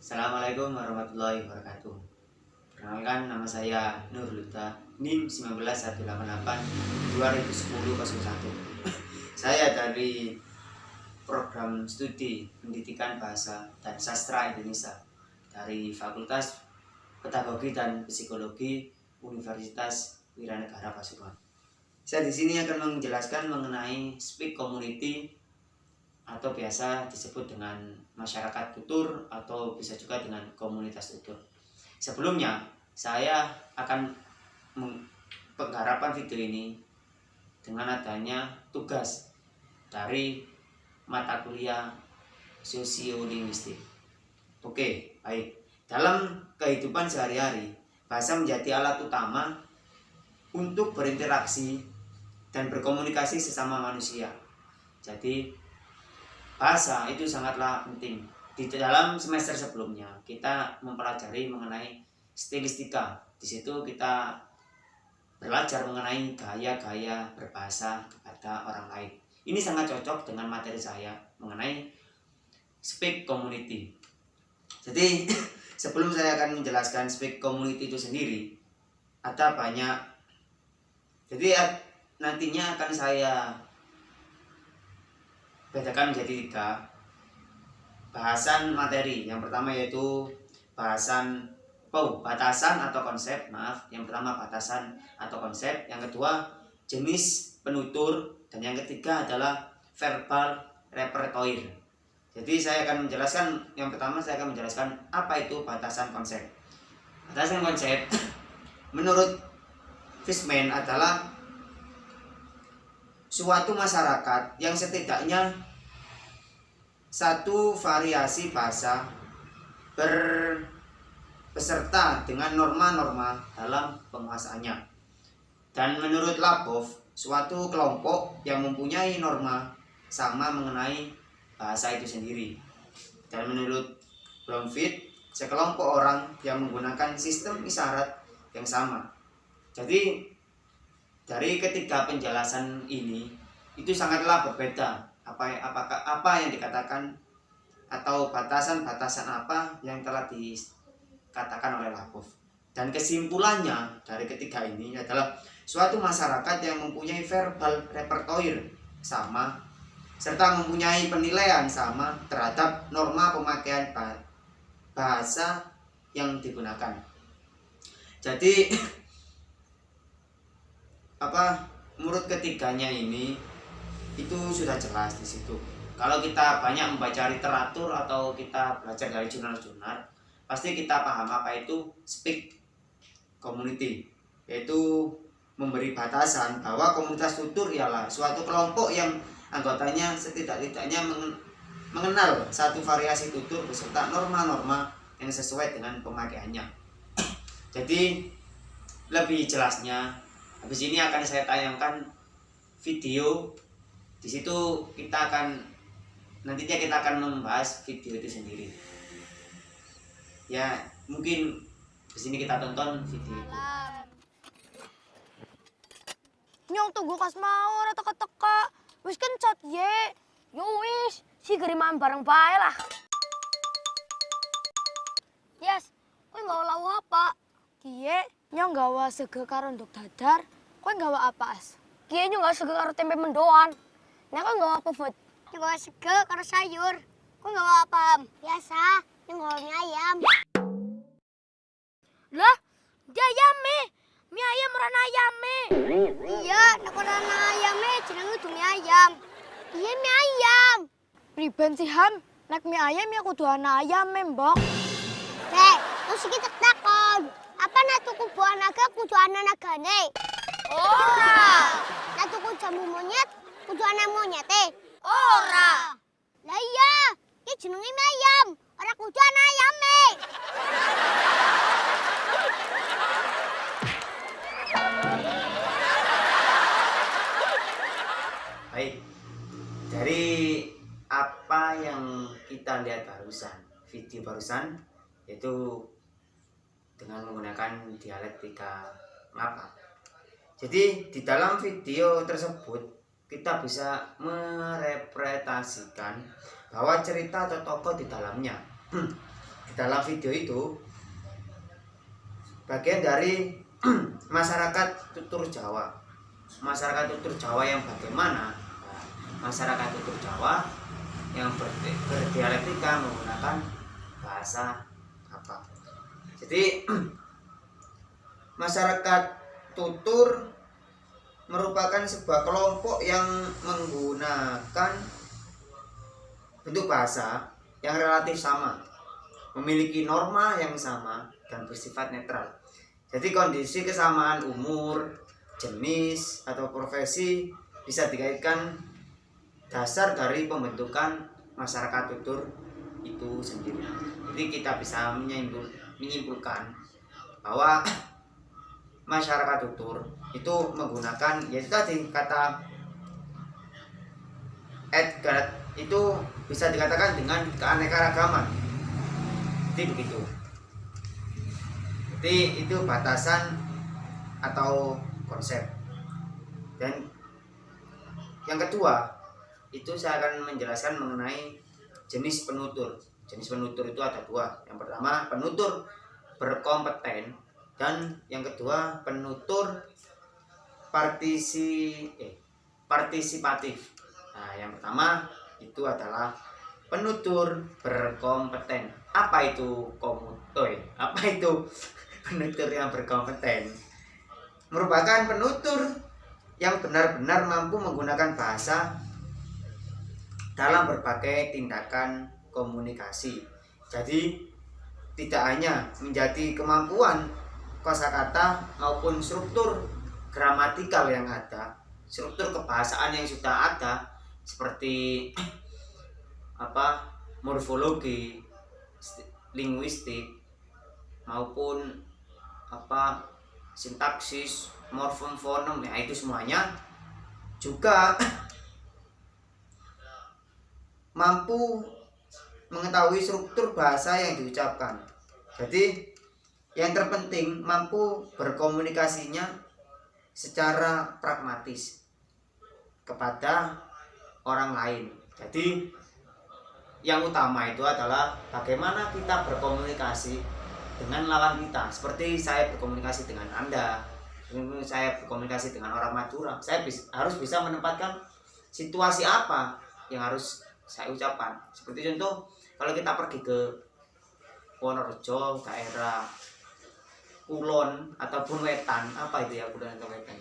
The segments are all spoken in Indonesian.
Assalamualaikum warahmatullahi wabarakatuh. Perkenalkan, nama saya Nur Luta, NIM 1918-2010-01. Saya dari program studi pendidikan bahasa dan sastra Indonesia dari Fakultas Pedagogi dan Psikologi Universitas Wiranegara Pasuruan. Saya di sini akan menjelaskan mengenai speak community atau biasa disebut dengan masyarakat tutur atau bisa juga dengan komunitas tutur. Sebelumnya, saya akan penggarapan video ini dengan adanya tugas dari mata kuliah sosiolinguistik. Oke, baik. Dalam kehidupan sehari-hari, bahasa menjadi alat utama untuk berinteraksi dan berkomunikasi sesama manusia. Jadi, bahasa itu sangatlah penting. Di dalam semester sebelumnya kita mempelajari mengenai stilistika. Di situ kita belajar mengenai gaya-gaya berbahasa kepada orang lain. Ini sangat cocok dengan materi saya mengenai speak community. Jadi sebelum saya akan menjelaskan speak community itu sendiri, ada banyak. Jadi nantinya akan saya bedakan menjadi 3 bahasan materi. Yang pertama yaitu batasan atau konsep. Yang pertama batasan atau konsep. Yang kedua jenis penutur. Dan yang ketiga adalah verbal repertoire. Jadi saya akan menjelaskan. Yang pertama saya akan menjelaskan apa itu batasan konsep. Batasan konsep menurut Fishman adalah suatu masyarakat yang setidaknya satu variasi bahasa beserta dengan norma-norma dalam penguasaannya. Dan menurut Labov, suatu kelompok yang mempunyai norma sama mengenai bahasa itu sendiri. Dan menurut Bloomfield, sekelompok orang yang menggunakan sistem isyarat yang sama. Jadi dari ketiga penjelasan ini itu sangatlah berbeda apa yang dikatakan atau batasan-batasan apa yang telah dikatakan oleh Labov. Dan kesimpulannya dari ketiga ini adalah suatu masyarakat yang mempunyai verbal repertoire sama serta mempunyai penilaian sama terhadap norma pemakaian bahasa yang digunakan. Jadi menurut ketiganya ini itu sudah jelas di situ. Kalau kita banyak membaca literatur atau kita belajar dari jurnal-jurnal, pasti kita paham apa itu speak community, yaitu memberi batasan bahwa komunitas tutur ialah suatu kelompok yang anggotanya setidak-tidaknya mengenal satu variasi tutur beserta norma-norma yang sesuai dengan pemakaiannya. Jadi lebih jelasnya habis ini akan saya tayangkan video. Di situ nantinya kita akan membahas video itu sendiri. Ya, mungkin di sini kita tonton video itu. Nyong tuh kas mau ora teka-teka. Wis kencat ye. Yo wis, si geriman bareng bae lah. Yes, kowe nggawa lawu apa? Kiye, nyong nggawa sege karo nduk dadar. Kowe nggawa apa as? Kiye nyong nggawa sege karo tempe mendoan. Nek kowe nggawa apa, Bud? Nyong nggawa sege karo sayur. Kowe nggawa apa? Biasa, nyong nggawa mie ayam. Lah, dia ayame. Mie ayam rana ayame. Iya, nek ora ana ayame jenenge kudu mie ayam. Iya mie ayam. Priben sih Ham? Nek mie ayam ya kudu ana ayame, Mbok. Terus iki tak takon. Apa nek tuku buah naga kudu ana nagane? Ora. Nek tuku jambu monyet kudu ana monyete? Ora. Lah iya, iki jenenge mie ayam, ora kudu ana ayame. Baik, dari apa yang kita lihat video barusan, yaitu dengan menggunakan dialektika ngapa. Jadi di dalam video tersebut kita bisa merepresentasikan bahwa cerita atau tokoh di dalamnya dalam video itu bagian dari masyarakat tutur Jawa. Masyarakat tutur Jawa yang bagaimana? Nah, masyarakat tutur Jawa yang berdialektika menggunakan bahasa apa? Jadi masyarakat tutur merupakan sebuah kelompok yang menggunakan bentuk bahasa yang relatif sama, memiliki norma yang sama dan bersifat netral. Jadi kondisi kesamaan umur, jenis atau profesi bisa dikaitkan dasar dari pembentukan masyarakat tutur itu sendiri. Jadi kita bisa menyimpulkan bahwa masyarakat tutur itu menggunakan yaitu tadi kata Edgar itu bisa dikatakan dengan keanekaragaman. Jadi begitu. Jadi itu batasan atau konsep. Dan yang kedua itu saya akan menjelaskan mengenai jenis penutur. Jenis penutur itu ada dua. Yang pertama penutur berkompeten dan yang kedua penutur partisipatif. Nah, yang pertama itu adalah penutur berkompeten. Apa itu Apa itu penutur yang berkompeten? Merupakan penutur yang benar-benar mampu menggunakan bahasa dalam berbagai tindakan komunikasi. Jadi tidak hanya menjadi kemampuan kosakata maupun struktur gramatikal yang ada, struktur kebahasaan yang sudah ada seperti morfologi, linguistik maupun sintaksis, morfem, fonem, ya itu semuanya juga mampu mengetahui struktur bahasa yang diucapkan. Jadi yang terpenting mampu berkomunikasinya secara pragmatis kepada orang lain. Jadi yang utama itu adalah bagaimana kita berkomunikasi dengan lawan kita. Seperti saya berkomunikasi dengan Anda, saya berkomunikasi dengan orang Madura, saya harus bisa menempatkan situasi apa yang harus saya ucapkan. Seperti contoh kalau kita pergi ke Wonorejo, daerah Kulon ataupun Wetan, apa itu ya Kulon atau Wetan?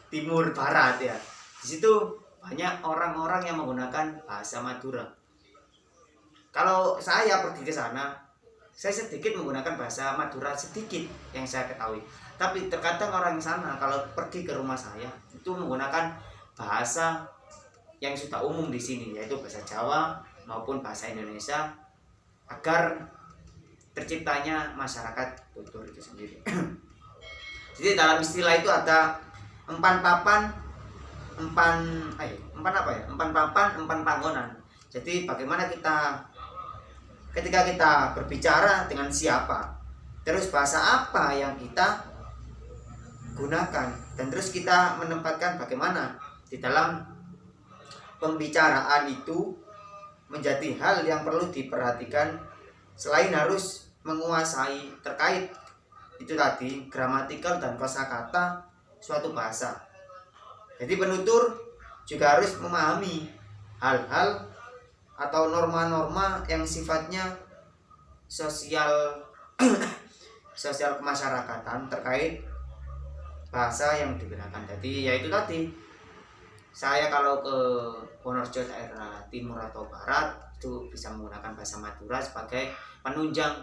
Timur Barat ya. Di situ banyak orang-orang yang menggunakan bahasa Madura. Kalau saya pergi ke sana, saya sedikit menggunakan bahasa Madura sedikit yang saya ketahui. Tapi terkadang orang di sana kalau pergi ke rumah saya itu menggunakan bahasa yang sudah umum di sini, yaitu bahasa Jawa maupun bahasa Indonesia agar terciptanya masyarakat tutur itu sendiri. Jadi dalam istilah itu ada empan papan, empan panggonan. Jadi bagaimana ketika kita berbicara dengan siapa, terus bahasa apa yang kita gunakan, dan terus kita menempatkan bagaimana di dalam pembicaraan itu menjadi hal yang perlu diperhatikan selain harus menguasai terkait itu tadi gramatikal dan kosakata suatu bahasa. Jadi penutur juga harus memahami hal-hal atau norma-norma yang sifatnya sosial sosial kemasyarakatan terkait bahasa yang digunakan. Jadi yaitu tadi saya kalau ke Wonorejo daerah timur atau barat itu bisa menggunakan bahasa Madura sebagai penunjang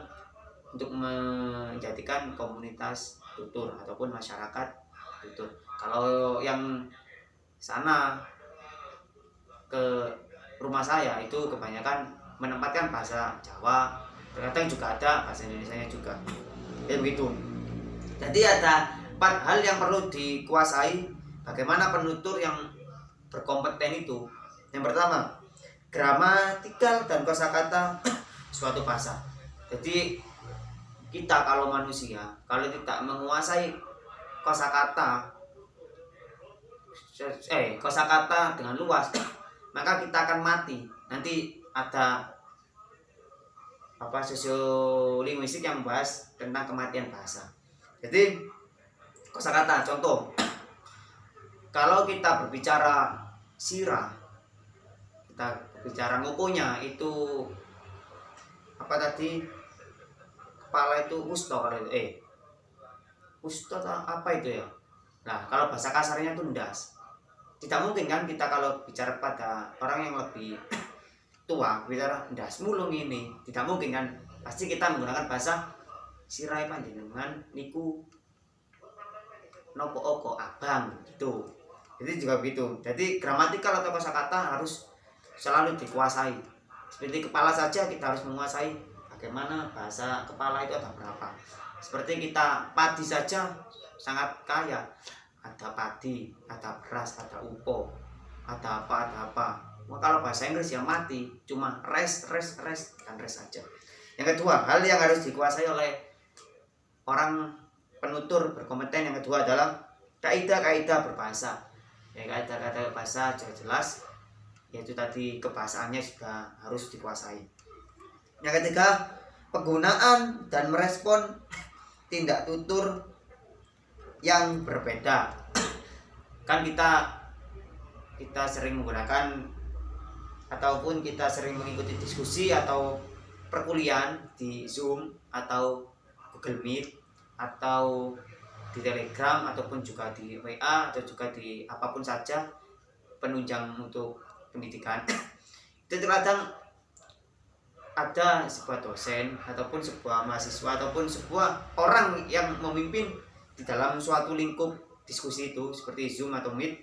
untuk menjadikan komunitas tutur ataupun masyarakat tutur. Kalau yang sana ke rumah saya itu kebanyakan menempatkan bahasa Jawa, terkadang juga ada bahasa Indonesianya juga. Ya begitu. Jadi ada 4 hal yang perlu dikuasai bagaimana penutur yang berkompeten itu. Yang pertama, gramatikal dan kosakata suatu bahasa. Jadi kita kalau manusia kalau tidak menguasai kosakata dengan luas maka kita akan mati. Nanti ada sosiolinguistik yang membahas tentang kematian bahasa. Jadi kosakata contoh, kalau kita berbicara sirah, kita berbicara ngukunya itu apa tadi, kepala itu usto, kalau usto apa itu ya. Nah kalau bahasa kasarnya itu ndas. Tidak mungkin kan kita kalau bicara pada orang yang lebih tua bicara ndas mulung ini, tidak mungkin kan. Pasti kita menggunakan bahasa sirai panjenengan niku nopo oko abang gitu. Jadi juga begitu. Jadi gramatikal atau kosakata harus selalu dikuasai. Seperti kepala saja kita harus menguasai bagaimana bahasa kepala itu ada berapa. Seperti kita padi saja sangat kaya. Ada padi, ada beras, ada upo, ada apa. Nah, kalau bahasa Inggris ya mati, cuma rest dan rest saja. Yang kedua, hal yang harus dikuasai oleh orang penutur berkompeten yang kedua adalah kaidah-kaidah berbahasa. Ya, kaidah-kaidah berbahasa jelas, yaitu tadi kebahasaannya juga harus dikuasai. Yang ketiga, penggunaan dan merespon tindak tutur yang berbeda. Kan kita sering menggunakan ataupun kita sering mengikuti diskusi atau perkuliahan di Zoom atau Google Meet atau di Telegram ataupun juga di WA atau juga di apapun saja penunjang untuk pendidikan. Itu terkadang ada sebuah dosen ataupun sebuah mahasiswa ataupun sebuah orang yang memimpin di dalam suatu lingkup diskusi itu seperti Zoom atau Meet,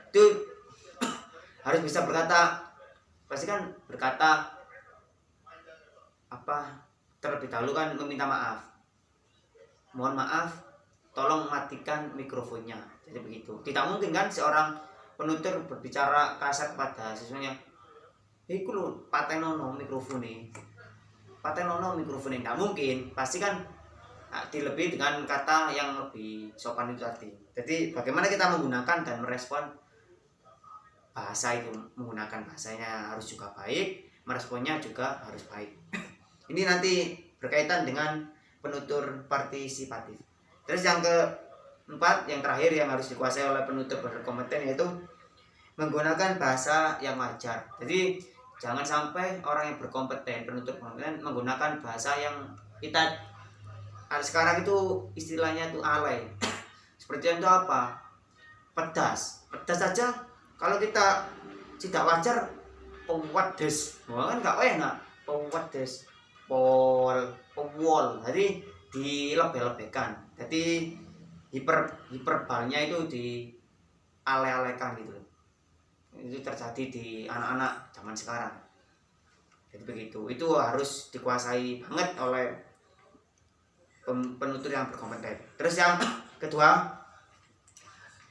itu harus bisa berkata, pasti kan berkata apa terlebih dahulu kan meminta maaf, mohon maaf, tolong matikan mikrofonnya. Jadi begitu. Tidak mungkin kan seorang penutur berbicara kasar kepada siswanya, iku lho patenono mikrofone, tidak mungkin. Pasti kan dilebih dengan kata yang lebih sopan itu tadi. Jadi bagaimana kita menggunakan dan merespon bahasa itu, menggunakan bahasanya harus juga baik, meresponnya juga harus baik. Ini nanti berkaitan dengan penutur partisipatif. Terus yang keempat, yang terakhir yang harus dikuasai oleh penutur berkompeten yaitu menggunakan bahasa yang wajar. Jadi jangan sampai orang yang berkompeten, penutur berkompeten menggunakan bahasa yang kita sekarang itu istilahnya itu alay. Seperti itu apa? Pedas saja kalau kita tidak wajar pedes, kan nggak enak. Pedes, powol, jadi dilebih-lebihkan. Jadi hiperbalnya itu dialay-alaykan gitu. Itu terjadi di anak-anak zaman sekarang. Jadi begitu. Itu harus dikuasai banget oleh penutur yang berkompeten. Terus yang kedua,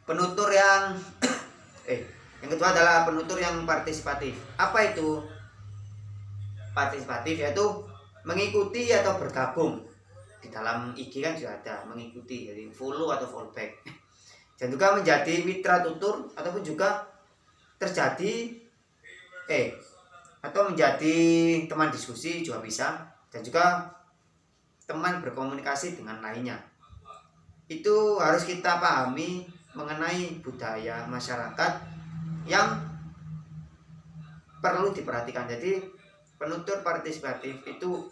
penutur yang kedua adalah penutur yang partisipatif. Apa itu partisipatif? Yaitu mengikuti atau bergabung. Di dalam IG kan juga ada mengikuti, jadi follow atau fallback. Dan juga menjadi mitra tutur ataupun juga terjadi atau menjadi teman diskusi juga bisa, dan juga teman berkomunikasi dengan lainnya. Itu harus kita pahami mengenai budaya masyarakat yang perlu diperhatikan. Jadi penutur partisipatif itu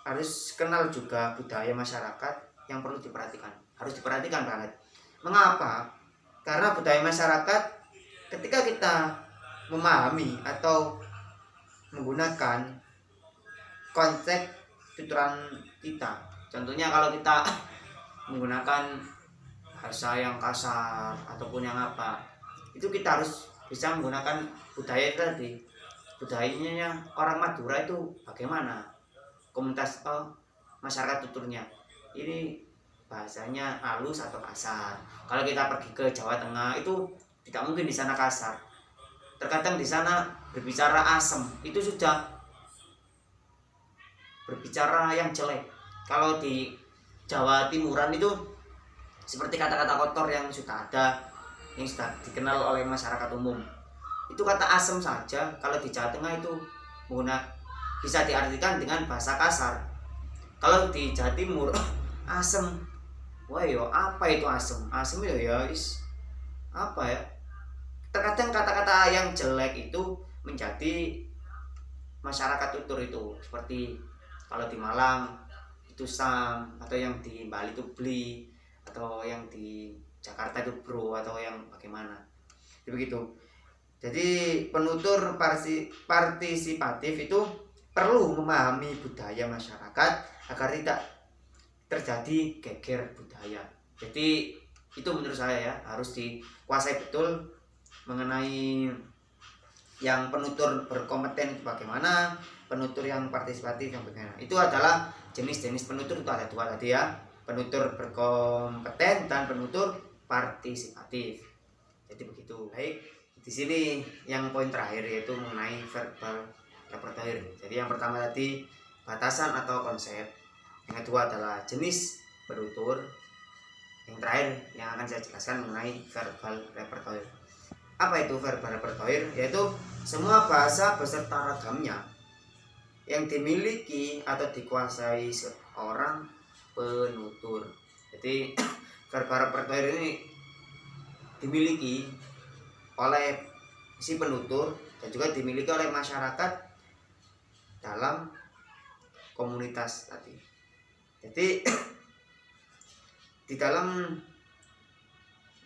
harus kenal juga budaya masyarakat yang perlu diperhatikan. Harus diperhatikan banget. Mengapa? Karena budaya masyarakat ketika kita memahami atau menggunakan konsep tuturan kita. Contohnya kalau kita menggunakan bahasa yang kasar ataupun yang apa, itu kita harus bisa menggunakan budaya itu tadi. Budayanya orang Madura itu bagaimana? Komunitas masyarakat tuturnya. Ini bahasanya halus atau kasar. Kalau kita pergi ke Jawa Tengah itu tidak mungkin di sana kasar. Terkadang di sana berbicara asem, itu sudah berbicara yang jelek. Kalau di Jawa Timuran itu seperti kata-kata kotor yang sudah ada, yang sudah dikenal oleh masyarakat umum. itu kata asem saja kalau di Jawa Tengah itu bisa diartikan dengan bahasa kasar. Kalau di Jawa Timur asem, wah yo apa itu asem? Asem itu ya apa ya? Terkadang kata-kata yang jelek itu menjadi masyarakat tutur itu, seperti kalau di Malang itu sam, atau yang di Bali itu beli, atau yang di Jakarta itu bro, atau yang bagaimana. Begitu. Jadi penutur partisipatif itu perlu memahami budaya masyarakat agar tidak terjadi geger budaya. Jadi itu menurut saya ya, harus dikuasai betul mengenai yang penutur berkompeten itu bagaimana, penutur yang partisipatif yang bagaimana. Itu adalah jenis-jenis penutur, itu ada dua tadi ya, penutur berkompeten dan penutur partisipatif. Jadi begitu. Baik, di sini yang poin terakhir yaitu mengenai verbal repertoire. Jadi yang pertama tadi batasan atau konsep, yang kedua adalah jenis penutur, yang terakhir yang akan saya jelaskan mengenai verbal repertoire. Apa itu verbal repertoire? Yaitu semua bahasa beserta ragamnya yang dimiliki atau dikuasai seorang penutur. Jadi verbal repertoire ini dimiliki oleh si penutur dan juga dimiliki oleh masyarakat dalam komunitas tadi. Jadi di dalam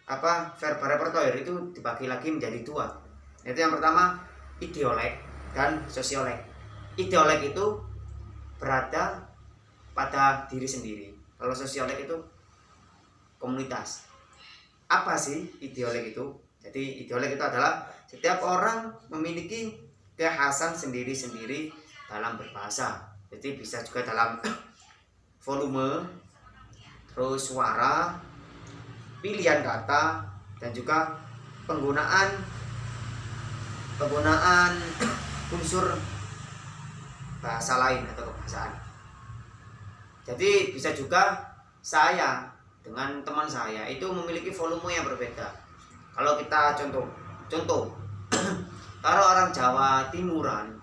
verbal repertoire itu dibagi lagi menjadi dua. Yaitu yang pertama ideolek dan sosiolek. Ideolek itu berada pada diri sendiri. Kalau sosiolek itu komunitas. Apa sih ideolek itu? Jadi ideolek itu adalah setiap orang memiliki kekhasan sendiri-sendiri dalam berbahasa. Jadi bisa juga dalam volume, terus suara, pilihan kata, dan juga penggunaan unsur bahasa lain atau kebahasaan. Jadi bisa juga saya dengan teman saya itu memiliki volume yang berbeda. Kalau kita contoh kalau orang Jawa Timuran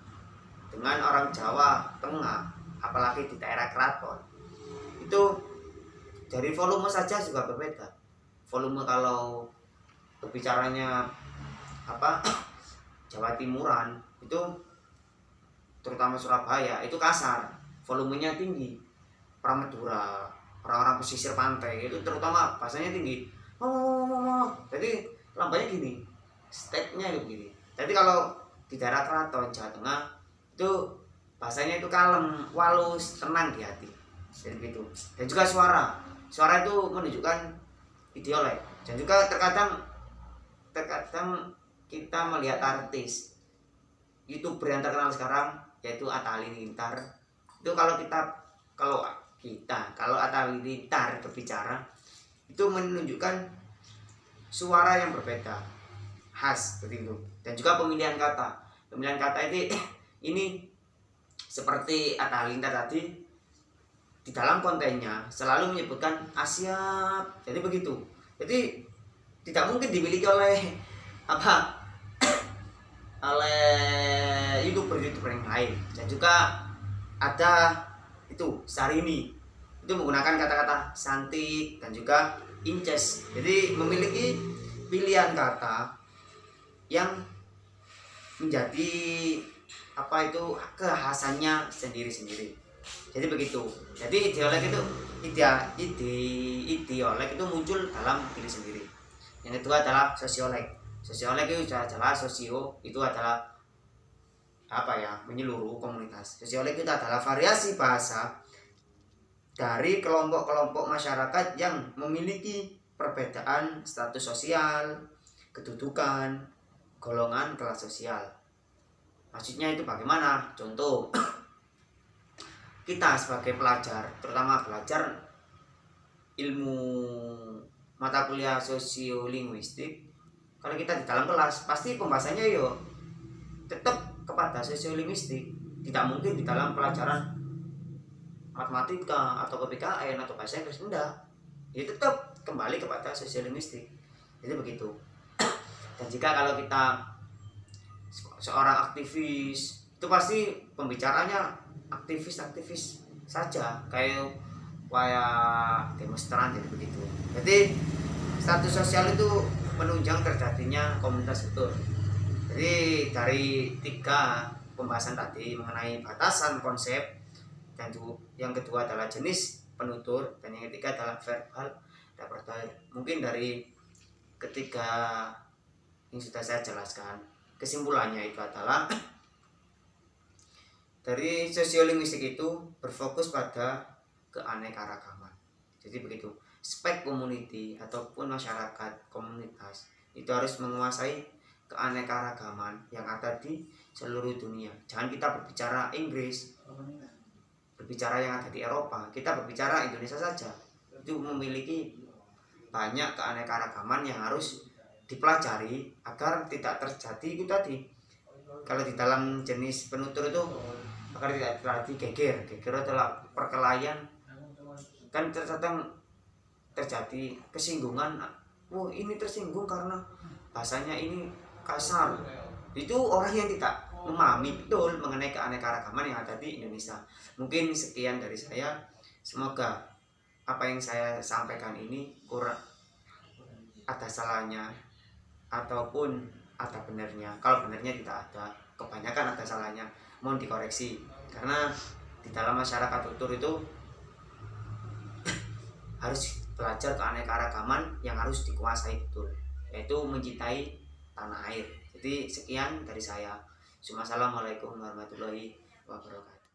dengan orang Jawa Tengah, apalagi di daerah keraton, itu dari volume saja juga berbeda. Volume kalau berbicaranya Jawa Timuran itu terutama Surabaya itu kasar, volumenya tinggi. Madura, orang-orang pesisir pantai itu terutama bahasanya tinggi. Jadi lambanya gini, step-nya itu gini. Jadi kalau di daerah keraton Jawa Tengah itu bahasanya itu kalem, walus, tenang di hati. Jadi begitu. Dan juga suara itu menunjukkan ideolek. Dan juga terkadang kita melihat artis YouTuber yang terkenal sekarang yaitu Atta Halilintar. Itu kalau Atta Halilintar berbicara itu menunjukkan suara yang berbeda, khas seperti itu. Dan juga pemilihan kata ini seperti Atta Halilintar tadi, di dalam kontennya selalu menyebutkan Asyap. Jadi begitu. Jadi tidak mungkin dimiliki oleh YouTuber yang lain. Dan juga ada itu Sarini, itu menggunakan kata-kata santik dan juga inces. Jadi memiliki pilihan kata yang menjadi kekhasannya sendiri-sendiri. Jadi begitu. Jadi ideolek itu muncul dalam diri sendiri. Yang kedua adalah sosiolek. Sosiolek itu adalah itu adalah menyeluruh komunitas. Sosiolek itu adalah variasi bahasa dari kelompok-kelompok masyarakat yang memiliki perbedaan status sosial, kedudukan, golongan, kelas sosial. Maksudnya itu bagaimana? Contoh, kita sebagai pelajar, terutama pelajar ilmu mata kuliah sosiolinguistik, kalau kita di dalam kelas pasti pembahasannya tetap kepada sosiolinguistik. Tidak mungkin di dalam pelajaran matematika atau PPKN atau bahasa Inggris, enggak. Ya tetap kembali kepada sosiolinguistik. Jadi begitu. Dan jika kalau kita seorang aktivis itu pasti pembicaranya aktivis saja, kayak demonstran jadi begitu. Jadi status sosial itu menunjang terjadinya komunitas betul. Jadi dari 3 pembahasan tadi mengenai batasan konsep, dan yang kedua adalah jenis penutur, dan yang ketiga adalah verbal repertoire. Mungkin dari ketiga yang sudah saya jelaskan, kesimpulannya itu adalah dari sosiolinguistik itu berfokus pada keanekaragaman. Jadi begitu, spek community ataupun masyarakat komunitas itu harus menguasai keanekaragaman yang ada di seluruh dunia. Jangan kita berbicara Inggris, berbicara yang ada di Eropa, kita berbicara Indonesia saja. Itu memiliki banyak keanekaragaman yang harus dipelajari agar tidak terjadi itu tadi. Kalau di dalam jenis penutur itu agar tidak terjadi geger. Geger adalah perkelahian. Kan terkadang terjadi kesinggungan. Oh, ini tersinggung karena bahasanya ini kasar. Itu orang yang tidak memahami betul mengenai keanekaragaman yang ada di Indonesia. Mungkin sekian dari saya. Semoga apa yang saya sampaikan ini kurang ada salahnya ataupun ada benernya. Kalau benernya tidak ada, kebanyakan ada salahnya, mohon dikoreksi. Karena di dalam masyarakat tutur itu harus belajar keanekaragaman yang harus dikuasai betul, yaitu mencintai tanah air. Jadi sekian dari saya. Assalamualaikum warahmatullahi wabarakatuh.